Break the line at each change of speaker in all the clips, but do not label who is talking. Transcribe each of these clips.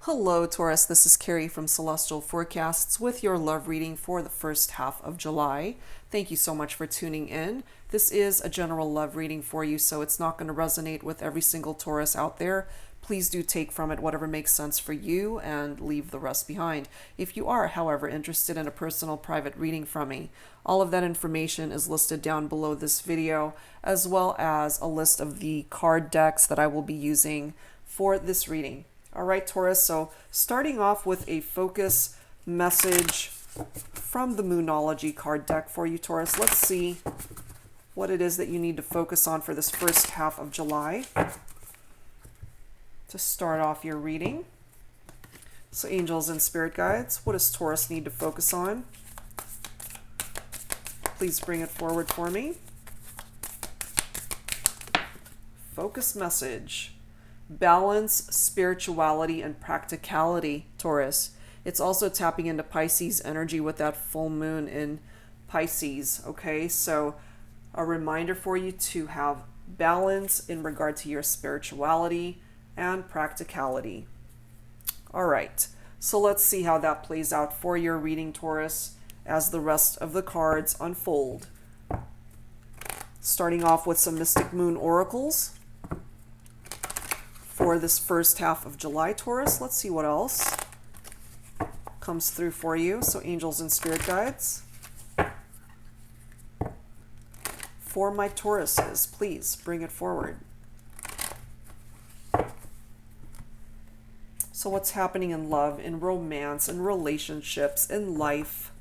Hello, Taurus. This is Carrie from Celestial Forecasts with your love reading for the first half of July. Thank you so much for tuning in. This is a general love reading for you, so it's not going to resonate with every single Taurus out there. Please do take from it whatever makes sense for you and leave the rest behind. If you are, however, interested in a personal private reading from me, all of that information is listed down below this video, as well as a list of the card decks that I will be using for this reading. All right, Taurus, so starting off with a focus message from the Moonology card deck for you, Taurus. Let's see what it is that you need to focus on for this first half of July to start off your reading. So angels and spirit guides, what does Taurus need to focus on? Please bring it forward for me. Focus message. Balance, spirituality, and practicality, Taurus. It's also tapping into Pisces energy with that full moon in Pisces, okay? So a reminder for you to have balance in regard to your spirituality and practicality. All right, so let's see how that plays out for your reading, Taurus, as the rest of the cards unfold. Starting off with some Mystic Moon oracles for this first half of July, Taurus. Let's see what else comes through for you. So angels and spirit guides. For my Tauruses, please bring it forward. So what's happening in love, in romance, in relationships, in life?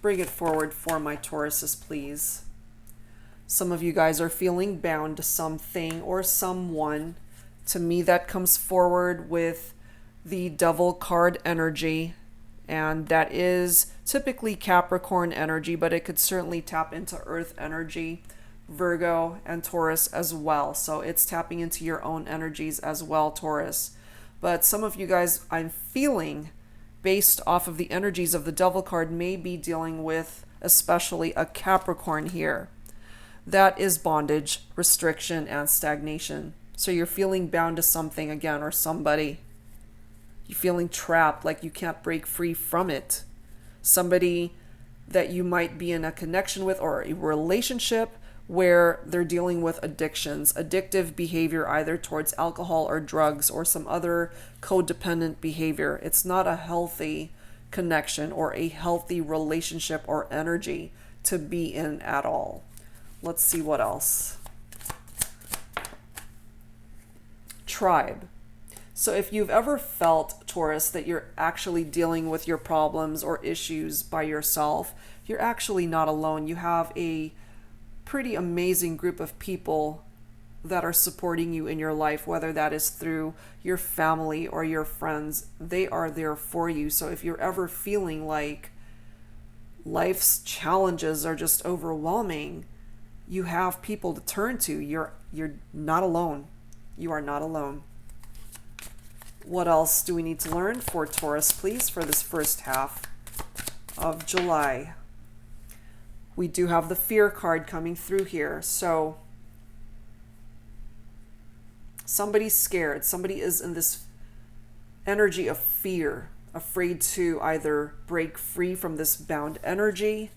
Bring it forward for my Tauruses, please. Some of you guys are feeling bound to something or someone. To me, that comes forward with the Devil card energy, and that is typically Capricorn energy, but it could certainly tap into Earth energy, Virgo, and Taurus as well. So it's tapping into your own energies as well, Taurus. But some of you guys, I'm feeling, based off of the energies of the Devil card, may be dealing with especially a Capricorn here. That is bondage, restriction, and stagnation. So you're feeling bound to something again or somebody. You're feeling trapped, like you can't break free from it. Somebody that you might be in a connection with or a relationship where they're dealing with addictions, addictive behavior either towards alcohol or drugs or some other codependent behavior. It's not a healthy connection or a healthy relationship or energy to be in at all. Let's see what else. Tribe. So if you've ever felt, Taurus, that you're actually dealing with your problems or issues by yourself, you're actually not alone. You have a pretty amazing group of people that are supporting you in your life, whether that is through your family or your friends. They are there for you. So if you're ever feeling like life's challenges are just overwhelming, you have people to turn to. You're not alone. You are not alone. What else do we need to learn for Taurus, please, for this first half of July? We do have the fear card coming through here. So somebody's scared. Somebody is in this energy of fear, afraid to either break free from this bound energy.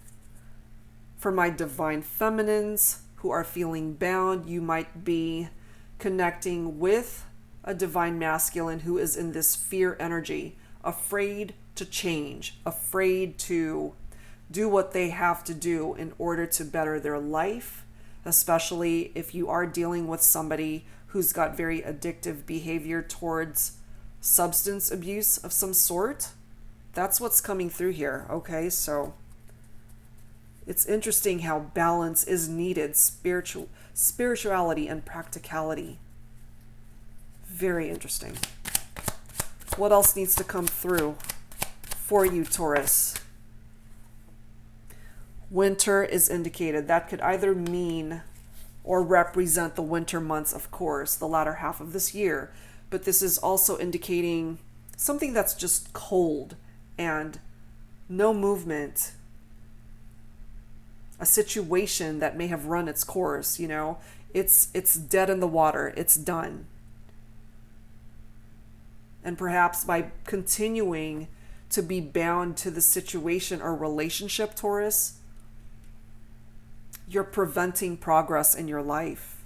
For my divine feminines who are feeling bound, you might be connecting with a divine masculine who is in this fear energy, afraid to change, afraid to do what they have to do in order to better their life, especially if you are dealing with somebody who's got very addictive behavior towards substance abuse of some sort. That's what's coming through here, okay? So it's interesting how balance is needed, spirituality and practicality. Very interesting. What else needs to come through for you, Taurus? Winter is indicated. That could either mean or represent the winter months, of course, the latter half of this year. But this is also indicating something that's just cold and no movement. A situation that may have run its course, you know, it's dead in the water. It's done. And perhaps by continuing to be bound to the situation or relationship, Taurus, you're preventing progress in your life.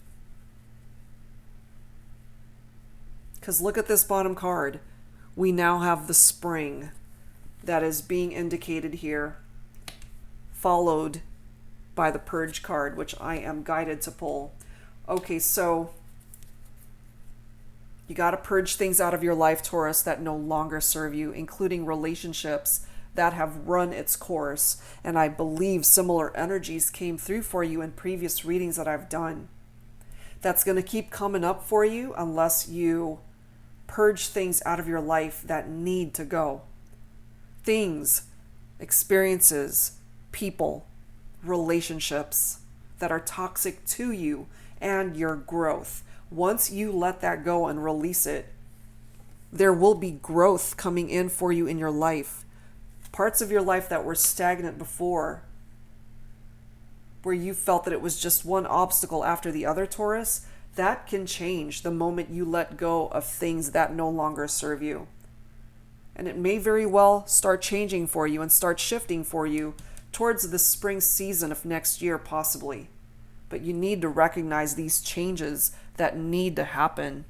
Because look at this bottom card. We now have the spring that is being indicated here, followed by the purge card, which I am guided to pull. Okay, so you got to purge things out of your life, Taurus, that no longer serve you, including relationships that have run its course. And I believe similar energies came through for you in previous readings that I've done. That's going to keep coming up for you unless you purge things out of your life that need to go. Things, experiences, people, relationships that are toxic to you and your growth. Once you let that go and release it, there will be growth coming in for you in your life. Parts of your life that were stagnant before, where you felt that it was just one obstacle after the other, Taurus, that can change the moment you let go of things that no longer serve you. And it may very well start changing for you and start shifting for you towards the spring season of next year, possibly. But you need to recognize these changes that need to happen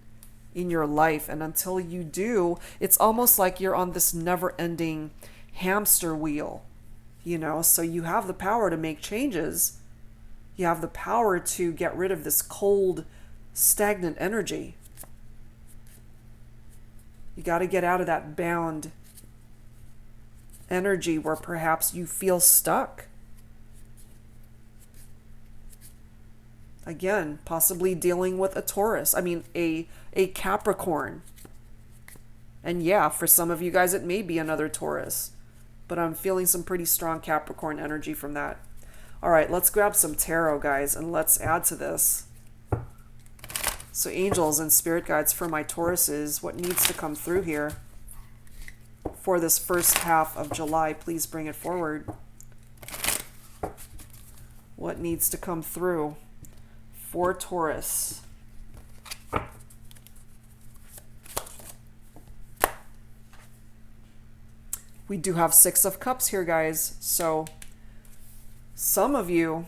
in your life. And until you do, it's almost like you're on this never-ending hamster wheel, so you have the power to make changes. You have the power to get rid of this cold, stagnant energy. You got to get out of that bound energy where perhaps you feel stuck. Again, possibly dealing with a Taurus. A Capricorn. And yeah, for some of you guys, it may be another Taurus. But I'm feeling some pretty strong Capricorn energy from that. All right, let's grab some tarot, guys, and let's add to this. So angels and spirit guides for my Tauruses, what needs to come through here for this first half of July? Please bring it forward. What needs to come through for Taurus? We do have Six of Cups here, guys. So some of you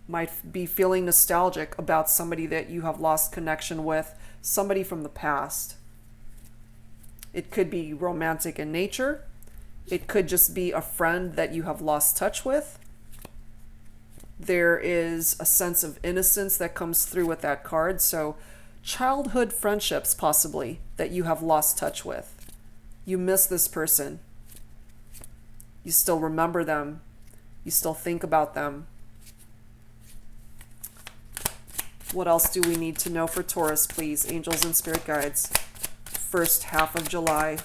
might be feeling nostalgic about somebody that you have lost connection with, somebody from the past. It could be romantic in nature. It could just be a friend that you have lost touch with. There is a sense of innocence that comes through with that card. So childhood friendships, possibly, that you have lost touch with. You miss this person. You still remember them. You still think about them. What else do we need to know for Taurus, please? Angels and spirit guides. First half of July.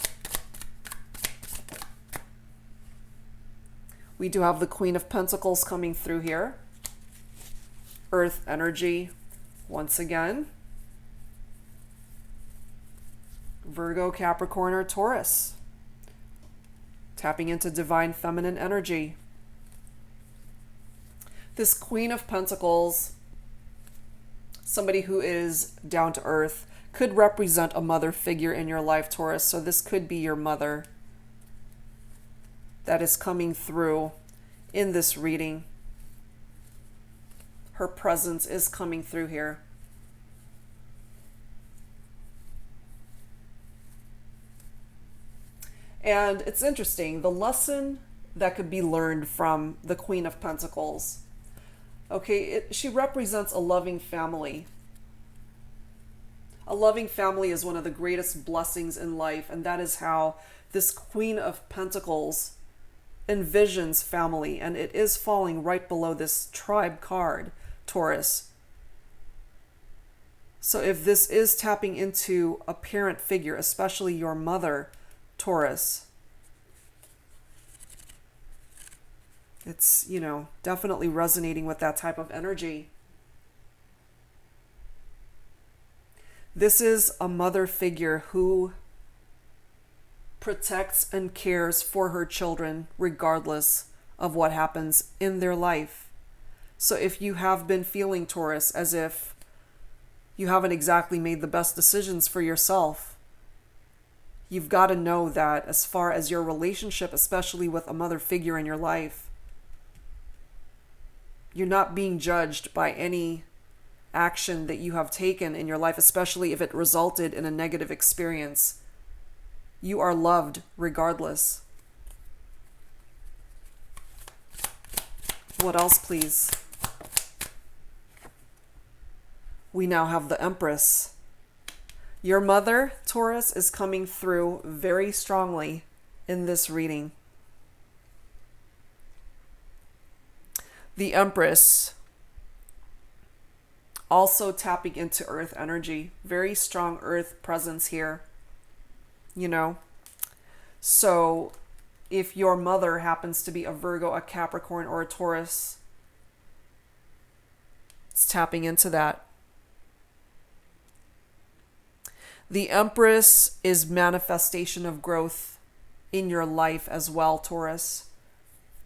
We do have the Queen of Pentacles coming through here. Earth energy once again. Virgo, Capricorn, or Taurus. Tapping into divine feminine energy. This Queen of Pentacles, somebody who is down to earth, could represent a mother figure in your life, Taurus. So this could be your mother that is coming through in this reading. Her presence is coming through here. And it's interesting, the lesson that could be learned from the Queen of Pentacles. Okay, she represents a loving family. A loving family is one of the greatest blessings in life, and that is how this Queen of Pentacles envisions family, and it is falling right below this tribe card, Taurus. So if this is tapping into a parent figure, especially your mother, Taurus, it's, definitely resonating with that type of energy. This is a mother figure who protects and cares for her children regardless of what happens in their life. So if you have been feeling, Taurus, as if you haven't exactly made the best decisions for yourself, You've got to know that as far as your relationship, especially with a mother figure in your life, you're not being judged by any action that you have taken in your life, especially if it resulted in a negative experience. You are loved regardless. What else, please? We now have the Empress. Your mother, Taurus, is coming through very strongly in this reading. The Empress also tapping into earth energy. Very strong earth presence here. You know? So if your mother happens to be a Virgo, a Capricorn, or a Taurus, it's tapping into that. The Empress is manifestation of growth in your life as well, Taurus.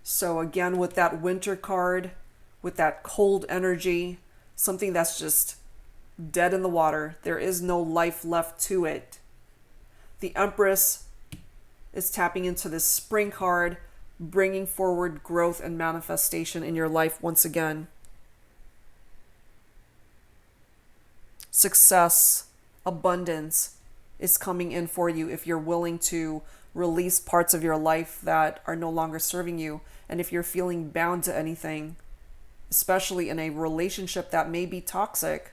So again, with that winter card, with that cold energy, something that's just dead in the water, there is no life left to it. The Empress is tapping into this spring card, bringing forward growth and manifestation in your life once again. Success, abundance is coming in for you if you're willing to release parts of your life that are no longer serving you. And if you're feeling bound to anything, especially in a relationship that may be toxic,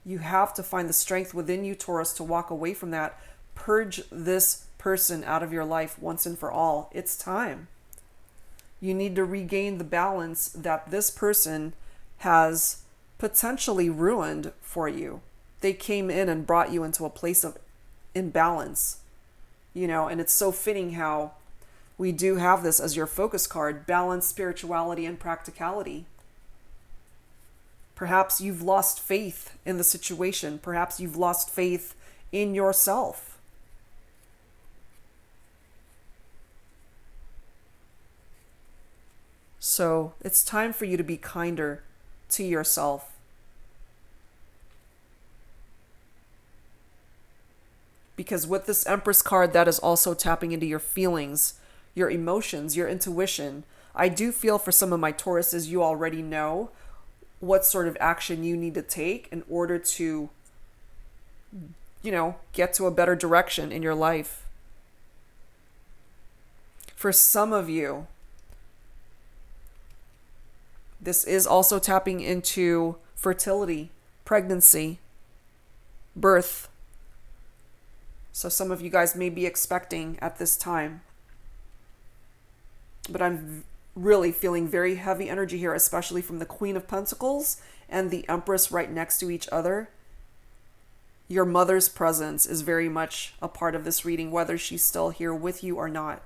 you have to find the strength within you, Taurus, to walk away from that. Purge this person out of your life once and for all. It's time. You need to regain the balance that this person has potentially ruined for you. They came in and brought you into a place of imbalance, you know, and it's so fitting how we do have this as your focus card: balance, spirituality, and practicality. Perhaps you've lost faith in the situation. Perhaps you've lost faith in yourself. So it's time for you to be kinder to yourself. Because with this Empress card, that is also tapping into your feelings, your emotions, your intuition. I do feel for some of my Tauruses, you already know what sort of action you need to take in order to, you know, get to a better direction in your life. For some of you, this is also tapping into fertility, pregnancy, birth. So some of you guys may be expecting at this time. But I'm really feeling very heavy energy here, especially from the Queen of Pentacles and the Empress right next to each other. Your mother's presence is very much a part of this reading, whether she's still here with you or not.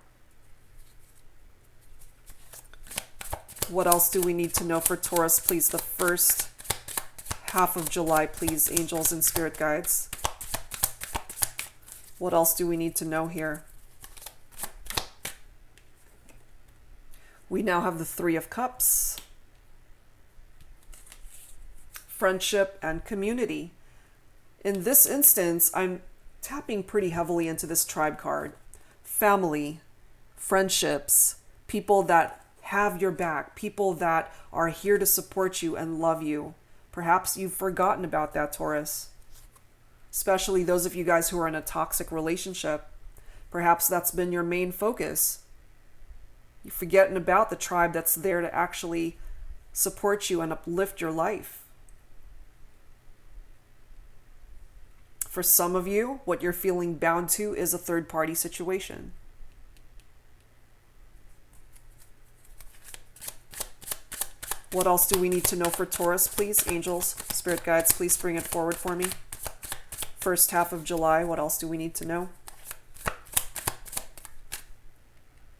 What else do we need to know for Taurus, please? The first half of July, please, angels and spirit guides. What else do we need to know here? We now have the Three of Cups. Friendship and community. In this instance, I'm tapping pretty heavily into this tribe card. Family, friendships, people that have your back, people that are here to support you and love you. Perhaps you've forgotten about that, Taurus. Especially those of you guys who are in a toxic relationship. Perhaps that's been your main focus. You're forgetting about the tribe that's there to actually support you and uplift your life. For some of you, what you're feeling bound to is a third-party situation. What else do we need to know for Taurus, please? Angels, spirit guides, please bring it forward for me. First half of July, what else do we need to know?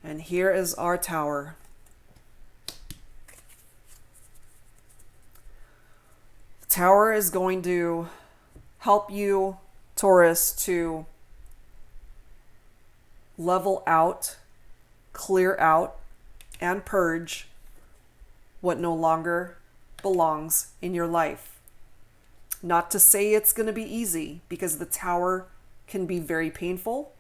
And here is our Tower. The Tower is going to help you, Taurus, to level out, clear out, and purge what no longer belongs in your life. Not to say it's going to be easy, because the Tower can be very painful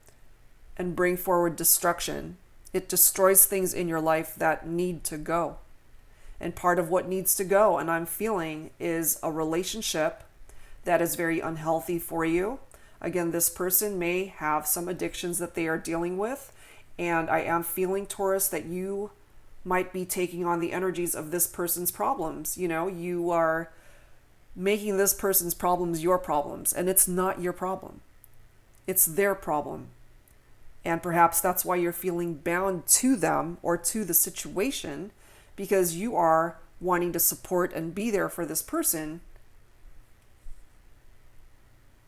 and bring forward destruction. It destroys things in your life that need to go. And part of what needs to go, and I'm feeling, is a relationship that is very unhealthy for you. Again, this person may have some addictions that they are dealing with. And I am feeling, Taurus, that you might be taking on the energies of this person's problems. You know, you are making this person's problems your problems, and it's not your problem. It's their problem. And perhaps that's why you're feeling bound to them or to the situation, because you are wanting to support and be there for this person.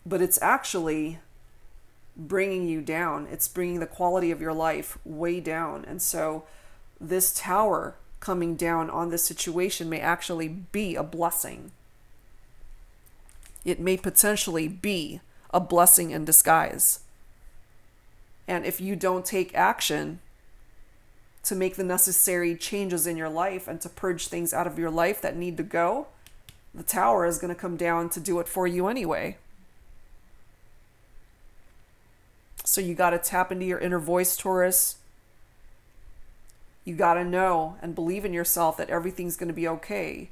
But it's actually bringing you down. It's bringing the quality of your life way down. And so this tower coming down on this situation may actually be a blessing. It may potentially be a blessing in disguise. And if you don't take action to make the necessary changes in your life and to purge things out of your life that need to go, the tower is going to come down to do it for you anyway. So you got to tap into your inner voice, Taurus. You got to know and believe in yourself that everything's going to be okay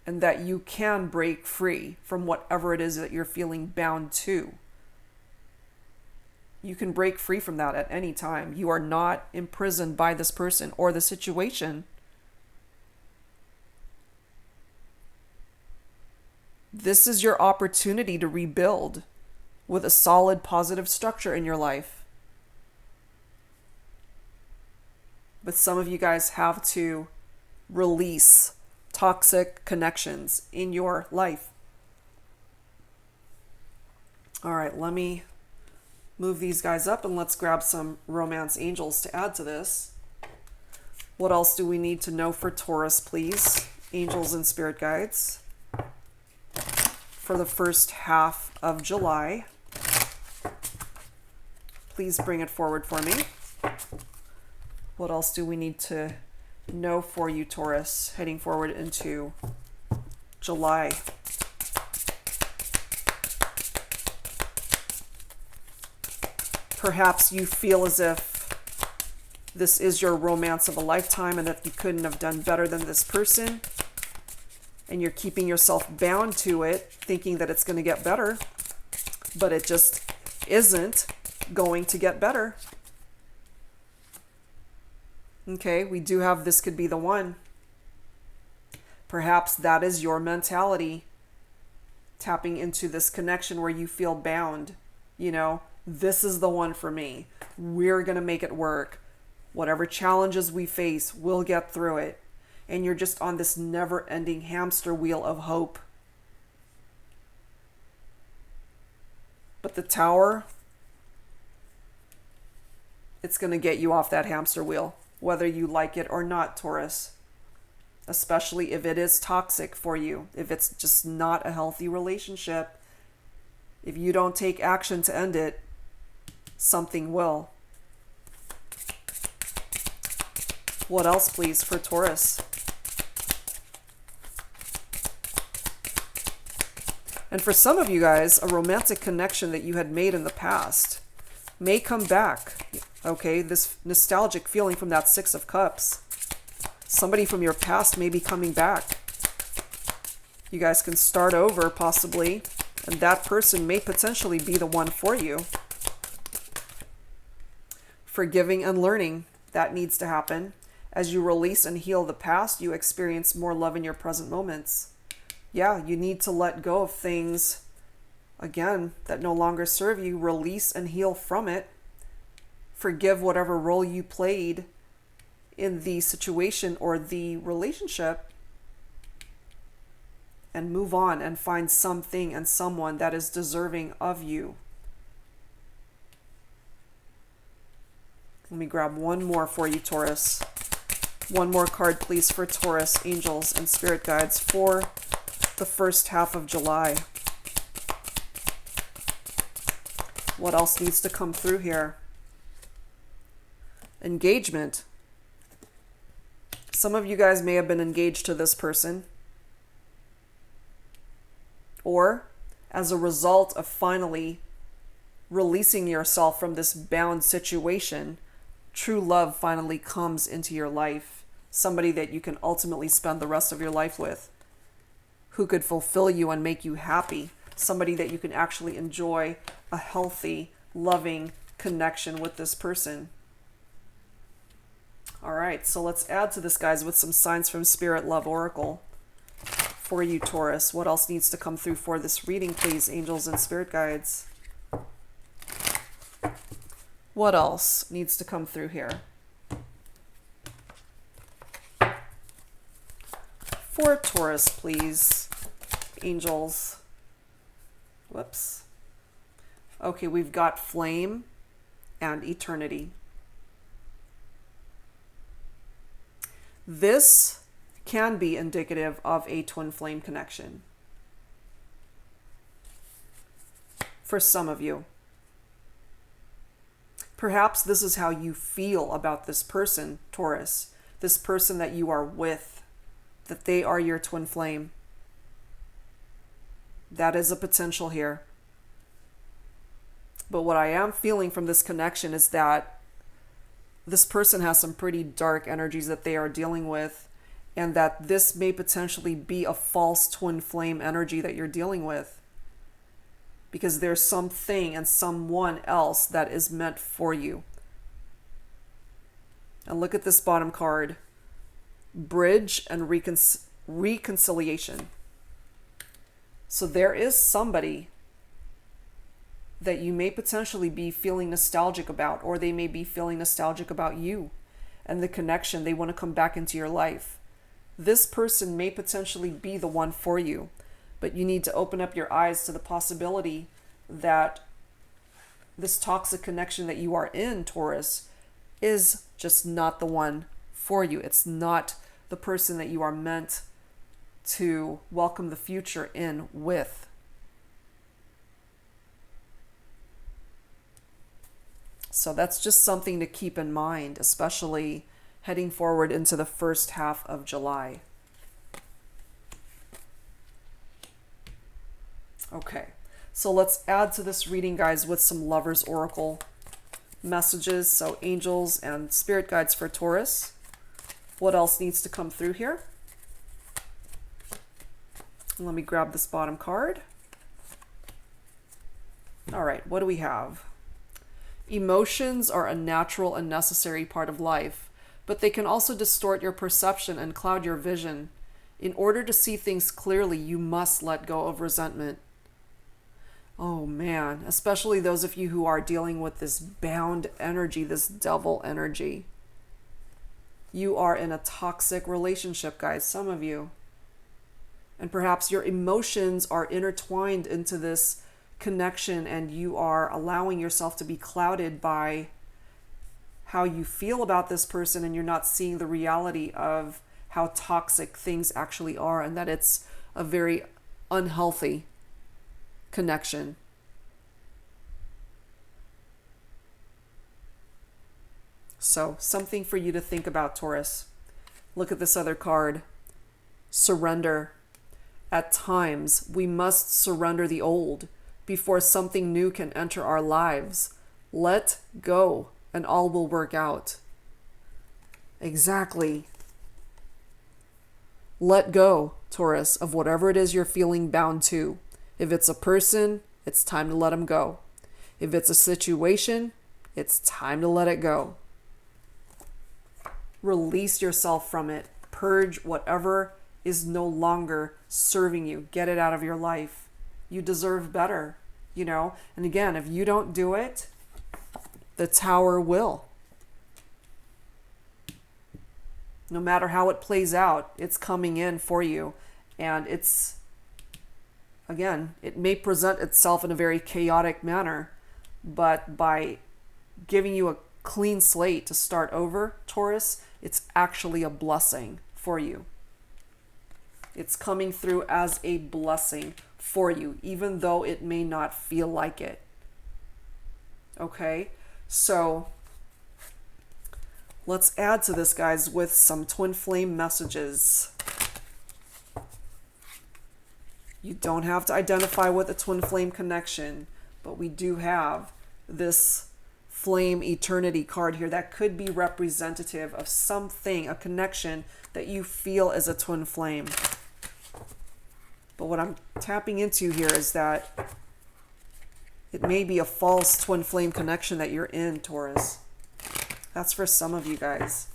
and that you can break free from whatever it is that you're feeling bound to. You can break free from that at any time. You are not imprisoned by this person or the situation. This is your opportunity to rebuild with a solid, positive structure in your life. But some of you guys have to release toxic connections in your life. All right, let me move these guys up and let's grab some romance angels to add to this. What else do we need to know for Taurus, please? Angels and spirit guides for the first half of July. Please bring it forward for me. What else do we need to know for you, Taurus, heading forward into July? Perhaps you feel as if this is your romance of a lifetime and that you couldn't have done better than this person. And you're keeping yourself bound to it, thinking that it's going to get better. But it just isn't going to get better. Okay, we do have this could be the one. Perhaps that is your mentality. Tapping into this connection where you feel bound. You know, this is the one for me. We're going to make it work. Whatever challenges we face, we'll get through it. And you're just on this never-ending hamster wheel of hope. But the tower, it's going to get you off that hamster wheel, whether you like it or not, Taurus. Especially if it is toxic for you, if it's just not a healthy relationship. If you don't take action to end it, something will. What else, please, for Taurus? And for some of you guys, a romantic connection that you had made in the past may come back. Okay, this nostalgic feeling from that Six of Cups. Somebody from your past may be coming back. You guys can start over, possibly, and that person may potentially be the one for you. Forgiving and learning, that needs to happen. As you release and heal the past, you experience more love in your present moments. Yeah, you need to let go of things, again, that no longer serve you. Release and heal from it. Forgive whatever role you played in the situation or the relationship. And move on and find something and someone that is deserving of you. Let me grab one more for you, Taurus. One more card, please, for Taurus, angels and spirit guides for the first half of July. What else needs to come through here? Engagement. Some of you guys may have been engaged to this person. Or as a result of finally releasing yourself from this bound situation, true love finally comes into your life. Somebody that you can ultimately spend the rest of your life with, who could fulfill you and make you happy. Somebody that you can actually enjoy a healthy, loving connection with this person. All right, so let's add to this, guys, with some signs from Spirit Love Oracle for you, Taurus. What else needs to come through for this reading, please, angels and spirit guides? What else needs to come through here? For Taurus, please, angels. Whoops. Okay, we've got flame and eternity. This can be indicative of a twin flame connection for some of you. Perhaps this is how you feel about this person, Taurus, this person that you are with, that they are your twin flame. That is a potential here. But what I am feeling from this connection is that this person has some pretty dark energies that they are dealing with, and that this may potentially be a false twin flame energy that you're dealing with, because there's something and someone else that is meant for you. And look at this bottom card, bridge and reconciliation. So there is somebody that you may potentially be feeling nostalgic about, or they may be feeling nostalgic about you and the connection. They want to come back into your life. This person may potentially be the one for you, but you need to open up your eyes to the possibility that this toxic connection that you are in, Taurus, is just not the one for you. It's not the person that you are meant to welcome the future in with. So that's just something to keep in mind, especially heading forward into the first half of July. Okay, so let's add to this reading, guys, with some Lovers Oracle messages. So angels and spirit guides for Taurus. What else needs to come through here? Let me grab this bottom card. All right, what do we have? Emotions are a natural and necessary part of life, but they can also distort your perception and cloud your vision. In order to see things clearly, you must let go of resentment. Oh man, especially those of you who are dealing with this bound energy, this devil energy. You are in a toxic relationship, guys, some of you. And perhaps your emotions are intertwined into this connection, and you are allowing yourself to be clouded by how you feel about this person, and you're not seeing the reality of how toxic things actually are, and that it's a very unhealthy connection. So something for you to think about, Taurus. Look at this other card. Surrender. At times, we must surrender the old before something new can enter our lives. Let go, and all will work out. Exactly. Let go, Taurus, of whatever it is you're feeling bound to. If it's a person, it's time to let them go. If it's a situation, it's time to let it go. Release yourself from it. Purge whatever is no longer serving you. Get it out of your life. You deserve better, you know? And again, if you don't do it, the Tower will. No matter how it plays out, it's coming in for you. And it's, again, it may present itself in a very chaotic manner, but by giving you a clean slate to start over, Taurus, it's actually a blessing for you. It's coming through as a blessing for you, even though it may not feel like it. Okay, so let's add to this, guys, with some twin flame messages. You don't have to identify with a twin flame connection, but we do have this flame eternity card here that could be representative of something, a connection that you feel as a twin flame. But what I'm tapping into here is that it may be a false twin flame connection that you're in, Taurus. That's for some of you guys.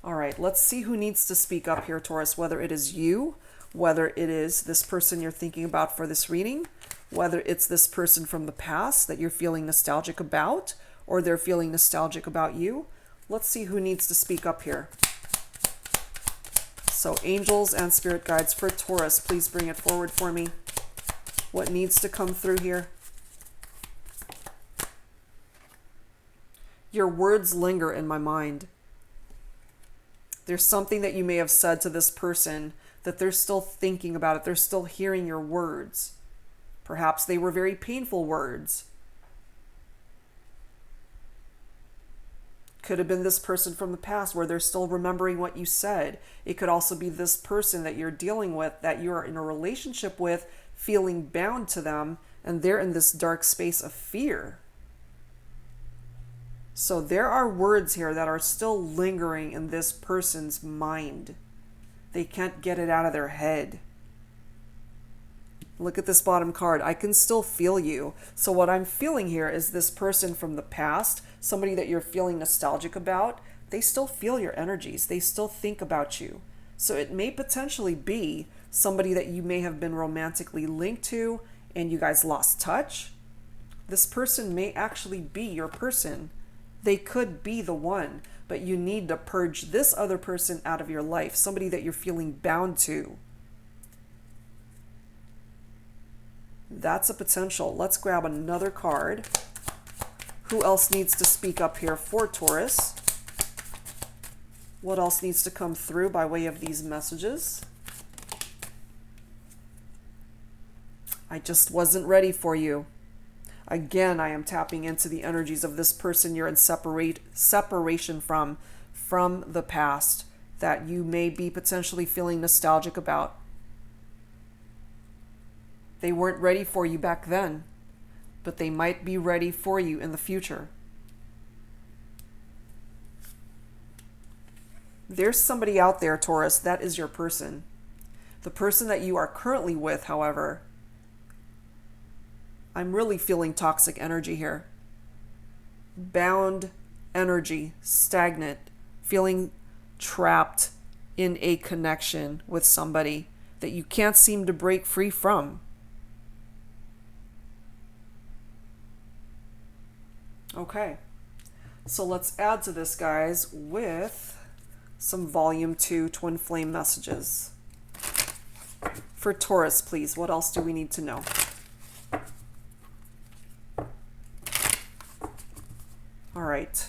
All right, let's see who needs to speak up here, Taurus, whether it is you, whether it is this person you're thinking about for this reading, whether it's this person from the past that you're feeling nostalgic about, or they're feeling nostalgic about you. Let's see who needs to speak up here. So angels and spirit guides for Taurus, please bring it forward for me. What needs to come through here? Your words linger in my mind. There's something that you may have said to this person that they're still thinking about it. They're still hearing your words. Perhaps they were very painful words. Could have been this person from the past where they're still remembering what you said. It could also be this person that you're dealing with, that you're in a relationship with, feeling bound to them, and they're in this dark space of fear. So there are words here that are still lingering in this person's mind. They can't get it out of their head. Look at this bottom card. I can still feel you. So what I'm feeling here is this person from the past, somebody that you're feeling nostalgic about, they still feel your energies. They still think about you. So it may potentially be somebody that you may have been romantically linked to and you guys lost touch. This person may actually be your person. They could be the one, but you need to purge this other person out of your life, somebody that you're feeling bound to. That's a potential. Let's grab another card. Who else needs to speak up here for Taurus? What else needs to come through by way of these messages? I just wasn't ready for you. Again, I am tapping into the energies of this person you're in separation from the past, that you may be potentially feeling nostalgic about. They weren't ready for you back then, but they might be ready for you in the future. There's somebody out there, Taurus, that is your person. The person that you are currently with, however, I'm really feeling toxic energy here. Bound energy, stagnant, feeling trapped in a connection with somebody that you can't seem to break free from. Okay, so let's add to this, guys, with some volume 2 twin flame messages. For Taurus, please, what else do we need to know? All right,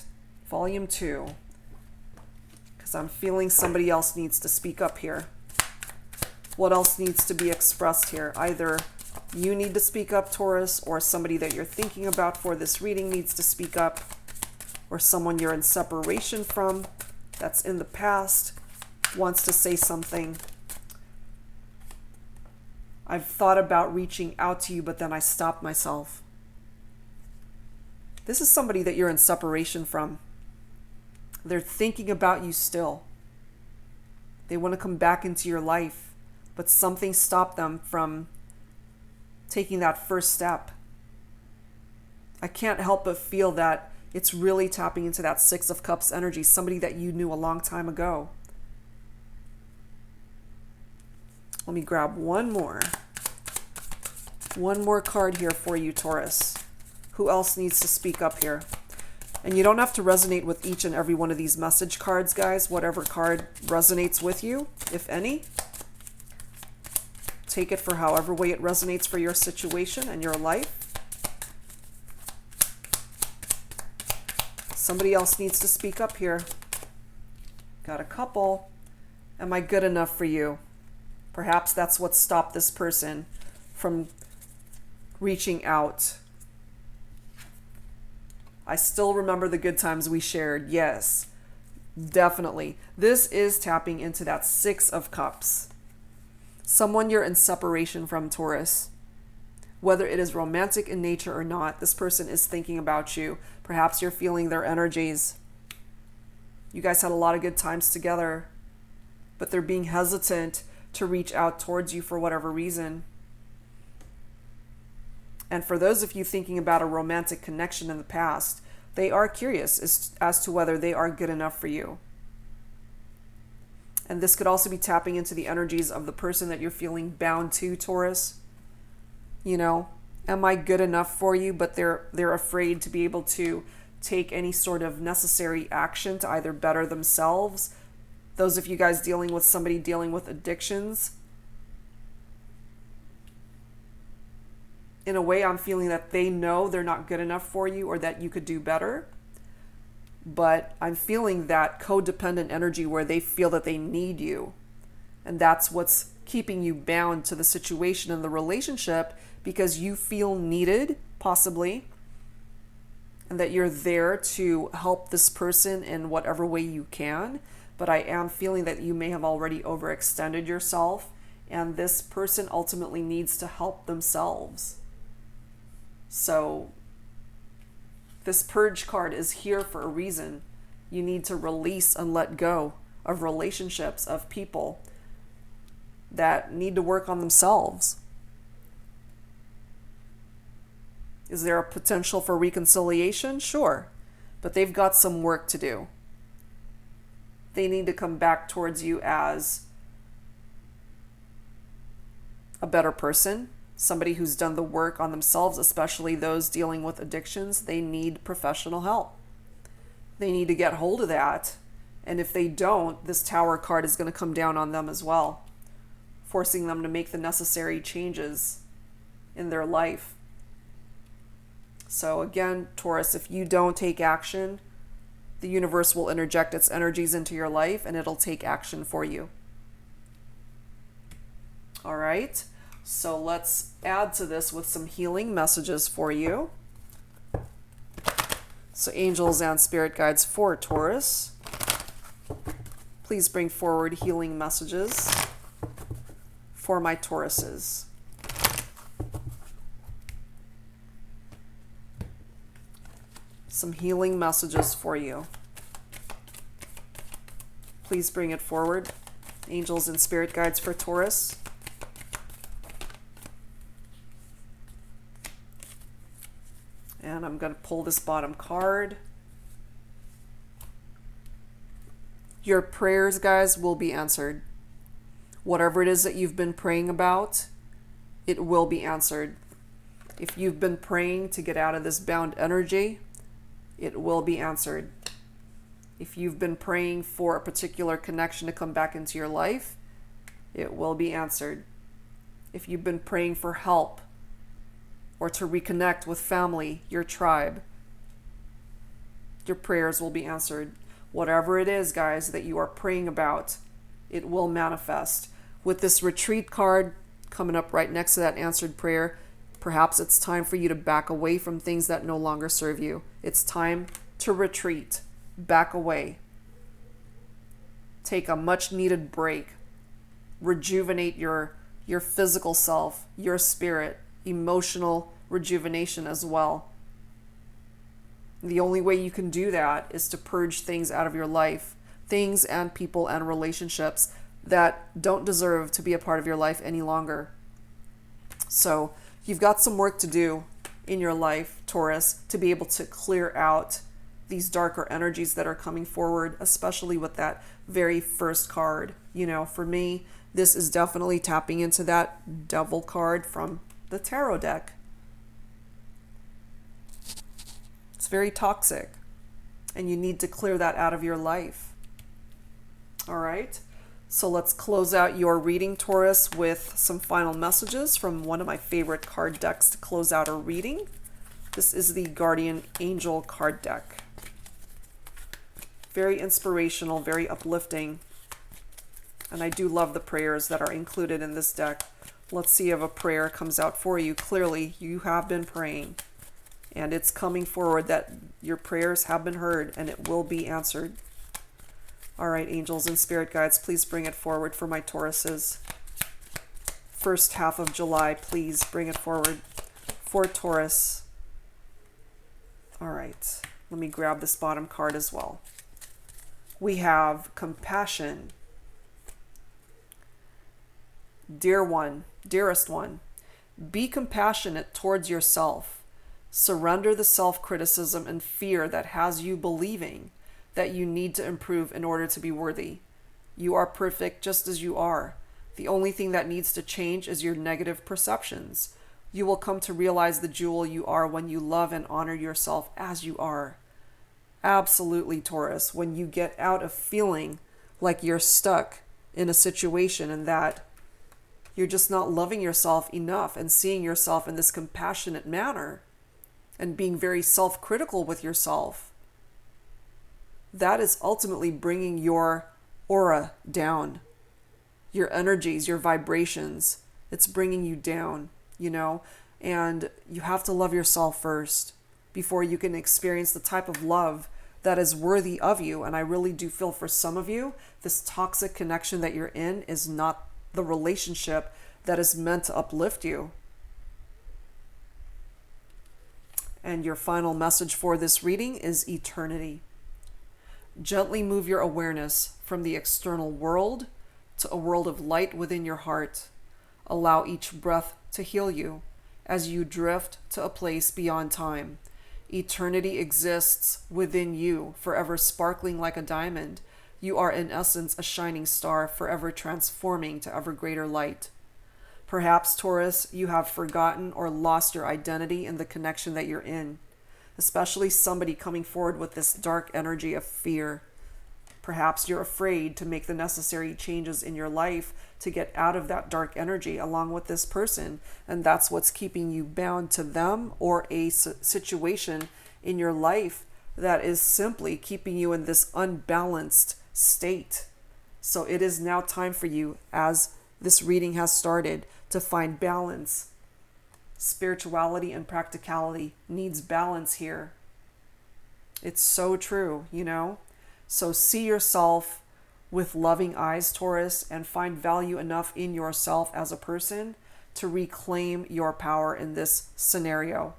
volume 2, because I'm feeling somebody else needs to speak up here. What else needs to be expressed here? Either you need to speak up, Taurus, or somebody that you're thinking about for this reading needs to speak up, or someone you're in separation from that's in the past wants to say something. I've thought about reaching out to you, but then I stopped myself. This is somebody that you're in separation from. They're thinking about you still. They want to come back into your life, but something stopped them from taking that first step. I can't help but feel that it's really tapping into that Six of Cups energy, somebody that you knew a long time ago. Let me grab one more card here for you, Taurus. Who else needs to speak up here? And you don't have to resonate with each and every one of these message cards, guys. Whatever card resonates with you, if any. Take it for however way it resonates for your situation and your life. Somebody else needs to speak up here. Got a couple. Am I good enough for you? Perhaps that's what stopped this person from reaching out. I still remember the good times we shared. Yes, definitely. This is tapping into that Six of Cups. Someone you're in separation from, Taurus. Whether it is romantic in nature or not, this person is thinking about you. Perhaps you're feeling their energies. You guys had a lot of good times together, but they're being hesitant to reach out towards you for whatever reason. And for those of you thinking about a romantic connection in the past, they are curious as to whether they are good enough for you. And this could also be tapping into the energies of the person that you're feeling bound to, Taurus. You know, am I good enough for you? But they're afraid to be able to take any sort of necessary action to either better themselves. Those of you guys dealing with somebody dealing with addictions, in a way, I'm feeling that they know they're not good enough for you or that you could do better. But I'm feeling that codependent energy where they feel that they need you. And that's what's keeping you bound to the situation and the relationship, because you feel needed, possibly, and that you're there to help this person in whatever way you can. But I am feeling that you may have already overextended yourself, and this person ultimately needs to help themselves. So this purge card is here for a reason. You need to release and let go of relationships, of people that need to work on themselves. Is there a potential for reconciliation? Sure. But they've got some work to do. They need to come back towards you as a better person, somebody who's done the work on themselves, especially those dealing with addictions. They need professional help. They need to get hold of that. And if they don't, this Tower card is going to come down on them as well, forcing them to make the necessary changes in their life. So again, Taurus, if you don't take action, the universe will interject its energies into your life and it'll take action for you. All right, so let's add to this with some healing messages for you. So angels and spirit guides for Taurus, please bring forward healing messages for my Tauruses. Some healing messages for you. Please bring it forward. Angels and spirit guides for Taurus. And I'm going to pull this bottom card. Your prayers, guys, will be answered. Whatever it is that you've been praying about, it will be answered. If you've been praying to get out of this bound energy, it will be answered. If you've been praying for a particular connection to come back into your life, it will be answered. If you've been praying for help or to reconnect with family, your tribe, your prayers will be answered. Whatever it is, guys, that you are praying about, it will manifest. With this retreat card coming up right next to that answered prayer, perhaps it's time for you to back away from things that no longer serve you. It's time to retreat, back away. Take a much needed break. Rejuvenate your physical self, your spirit, emotional rejuvenation as well. The only way you can do that is to purge things out of your life, things and people and relationships that don't deserve to be a part of your life any longer. So you've got some work to do in your life, Taurus, to be able to clear out these darker energies that are coming forward, especially with that very first card. You know, for me, this is definitely tapping into that Devil card from the tarot deck. It's very toxic, and you need to clear that out of your life. All right. So let's close out your reading, Taurus, with some final messages from one of my favorite card decks to close out a reading. This is the Guardian Angel card deck. Very inspirational, very uplifting. And I do love the prayers that are included in this deck. Let's see if a prayer comes out for you. Clearly, you have been praying. And it's coming forward that your prayers have been heard and it will be answered. All right, angels and spirit guides, please bring it forward for my Tauruses. First half of July, please bring it forward. for Taurus. All right, let me grab this bottom card as well. We have compassion. Dear one, dearest one, be compassionate towards yourself. Surrender the self-criticism and fear that has you believing that you need to improve in order to be worthy. You are perfect just as you are. The only thing that needs to change is your negative perceptions. You will come to realize the jewel you are when you love and honor yourself as you are. Absolutely, Taurus, when you get out of feeling like you're stuck in a situation and that you're just not loving yourself enough and seeing yourself in this compassionate manner and being very self-critical with yourself, that is ultimately bringing your aura down, your energies, your vibrations. It's bringing you down, you know, and you have to love yourself first before you can experience the type of love that is worthy of you. And I really do feel for some of you, this toxic connection that you're in is not the relationship that is meant to uplift you. And your final message for this reading is eternity. Gently move your awareness from the external world to a world of light within your heart. Allow each breath to heal you as you drift to a place beyond time. Eternity exists within you, forever sparkling like a diamond. You are in essence a shining star, forever transforming to ever greater light. Perhaps, Taurus, you have forgotten or lost your identity in the connection that you're in, especially somebody coming forward with this dark energy of fear. Perhaps you're afraid to make the necessary changes in your life to get out of that dark energy along with this person, and that's what's keeping you bound to them or a situation in your life that is simply keeping you in this unbalanced state. So it is now time for you, as this reading has started, to find balance. Spirituality and practicality needs balance here. It's so true, you know? So see yourself with loving eyes, Taurus, and find value enough in yourself as a person to reclaim your power in this scenario.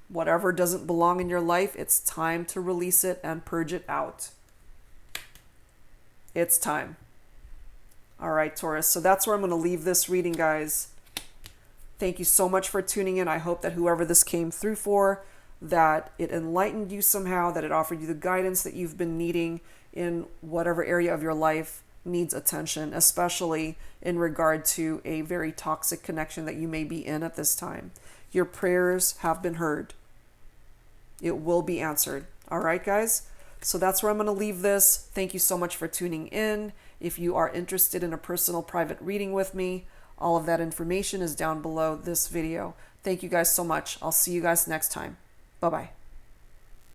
Whatever doesn't belong in your life, it's time to release it and purge it out. It's time. All right, Taurus. So that's where I'm going to leave this reading, guys. Thank you so much for tuning in. I hope that whoever this came through for, that it enlightened you somehow, that it offered you the guidance that you've been needing in whatever area of your life needs attention, especially in regard to a very toxic connection that you may be in at this time. Your prayers have been heard. It will be answered. All right, guys? So that's where I'm going to leave this. Thank you so much for tuning in. If you are interested in a personal private reading with me, all of that information is down below this video. Thank you guys so much. I'll see you guys next time. Bye-bye.